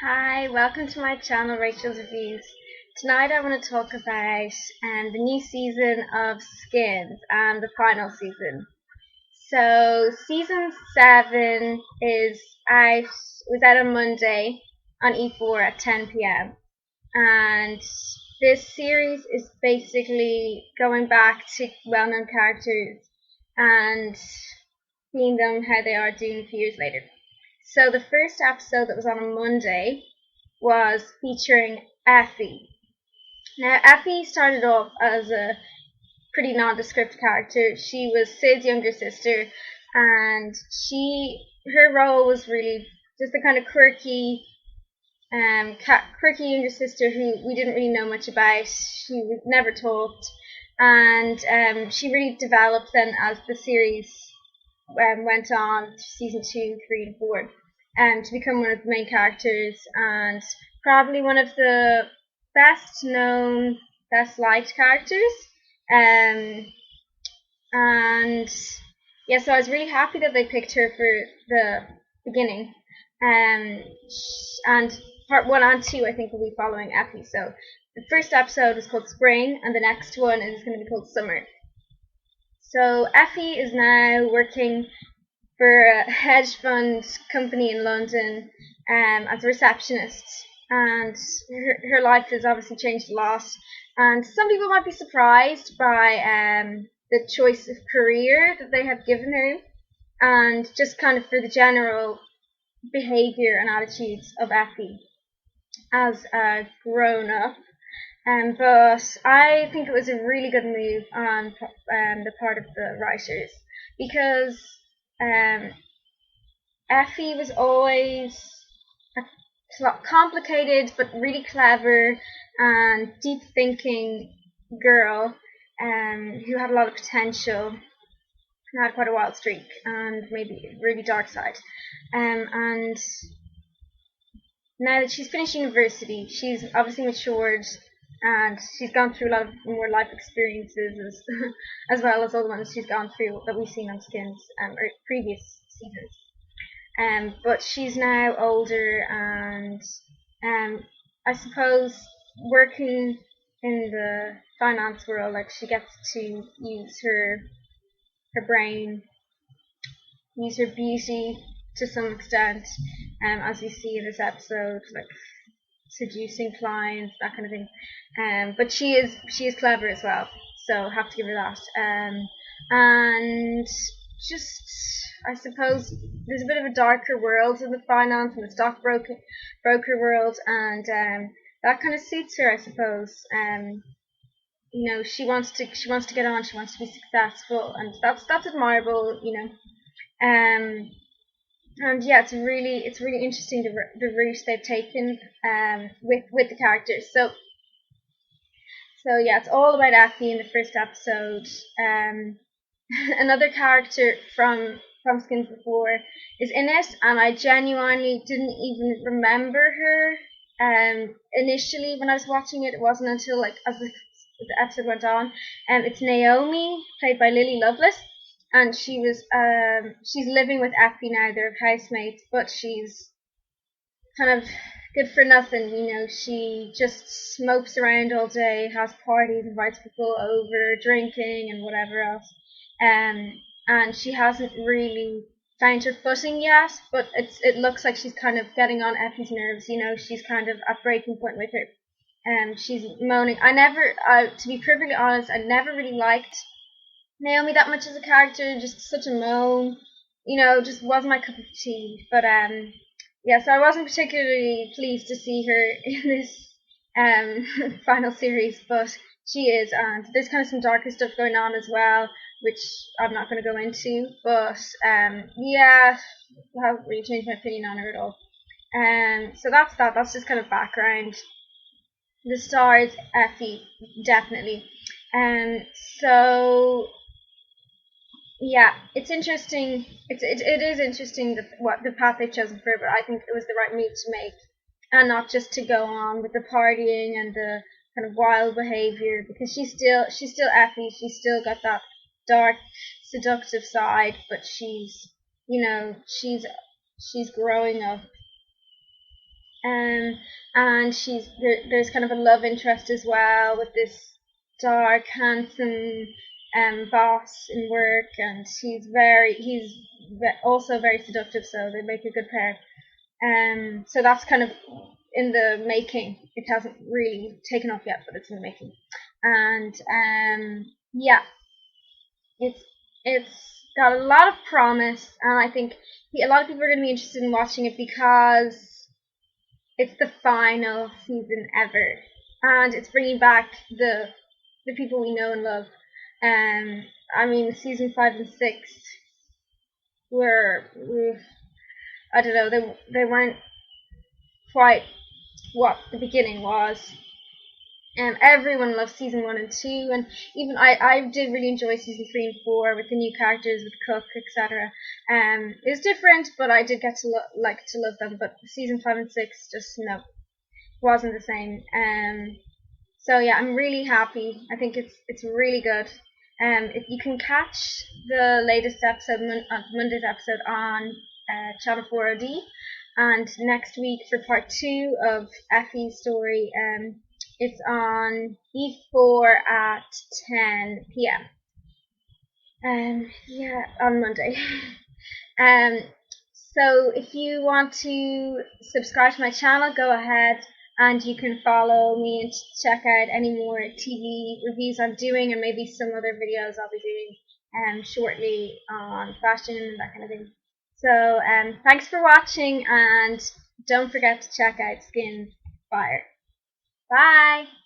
Hi, welcome to my channel, Rachel's Reviews. Tonight I want to talk about the new season of Skins and the final season. So season 7 was out on Monday on E4 at 10 p.m. And this series is basically going back to well-known characters and seeing them how they are doing a few years later. So the first episode that was on a Monday was featuring Effie. Now, Effie started off as a pretty nondescript character. She was Sid's younger sister, and her role was really just a kind of quirky younger sister who we didn't really know much about. She was never talked, and she really developed then as the series went on to season 2, 3, and 4, to become one of the main characters and probably one of the best known, best liked characters. Um, and yeah, so I was really happy that they picked her for the beginning. And part 1 and 2, I think, will be following Effie. So the first episode is called Spring, and the next one is going to be called Summer. So Effie is now working for a hedge fund company in London as a receptionist, and her life has obviously changed a lot. And some people might be surprised by the choice of career that they have given her, and just kind of for the general behaviour and attitudes of Effie as a grown up. But I think it was a really good move on the part of the writers, because Effie was always a complicated but really clever and deep thinking girl who had a lot of potential, who had quite a wild streak and maybe a really dark side. And now that she's finished university, she's obviously matured and she's gone through a lot of more life experiences as well as all the ones she's gone through that we've seen on Skins or previous seasons. But she's now older and I suppose working in the finance world, like, she gets to use her brain, use her beauty to some extent, as we see in this episode, like seducing clients, that kind of thing. But she is clever as well, so have to give her that. And just, I suppose there's a bit of a darker world in the finance and the broker world, and that kind of suits her, I suppose. She wants to get on, she wants to be successful, and that's admirable. And yeah, it's really interesting the route they've taken with the characters. So yeah, it's all about Effie in the first episode. Another character from Skins before is in it, and I genuinely didn't even remember her. Initially when I was watching it, it wasn't until like as the episode went on. It's Naomi, played by Lily Lovelace, and she's living with Effie now. They're housemates, but she's kind of good for nothing. She just smokes around all day, has parties, invites people over, drinking and whatever else. And she hasn't really found her footing yet, but it looks like she's kind of getting on Effie's nerves. She's kind of at breaking point with her. She's moaning. To be perfectly honest, I never really liked Naomi that much as a character. Just such a moan. Just wasn't my cup of tea. But yeah, so I wasn't particularly pleased to see her in this final series, but she is, and there's kind of some darker stuff going on as well, which I'm not going to go into. But yeah, I haven't really changed my opinion on her at all. So that's that. That's just kind of background. The stars, Effie, definitely. So yeah, it's interesting. It is interesting that what the path they've chosen for her, but I think it was the right move to make, and not just to go on with the partying and the kind of wild behavior, because she's still Effie. She's still got that dark, seductive side, but she's growing up And there's kind of a love interest as well with this dark, handsome boss in work, and also very seductive, so they make a good pair. So that's kind of in the making. It hasn't really taken off yet, but it's in the making. And yeah, it's it's got a lot of promise, and I think a lot of people are going to be interested in watching it because it's the final season ever, and it's bringing back the people we know and love. I mean, season 5 and 6 were I don't know, they weren't quite what the beginning was. Everyone loves season 1 and 2, and even I did really enjoy season 3 and 4 with the new characters with Cook, etc. It's different, but I did get to to love them. But season 5 and 6 just no wasn't the same. So yeah, I'm really happy. I think it's really good. If you can catch the latest episode, Monday's episode on Channel 4OD, and next week for part 2 of Effie's story, it's on E4 at 10 p.m. Yeah, on Monday. um, so if you want to subscribe to my channel, go ahead, and you can follow me and check out any more TV reviews I'm doing, and maybe some other videos I'll be doing shortly on fashion and that kind of thing. So thanks for watching, and don't forget to check out Skin Fire. Bye!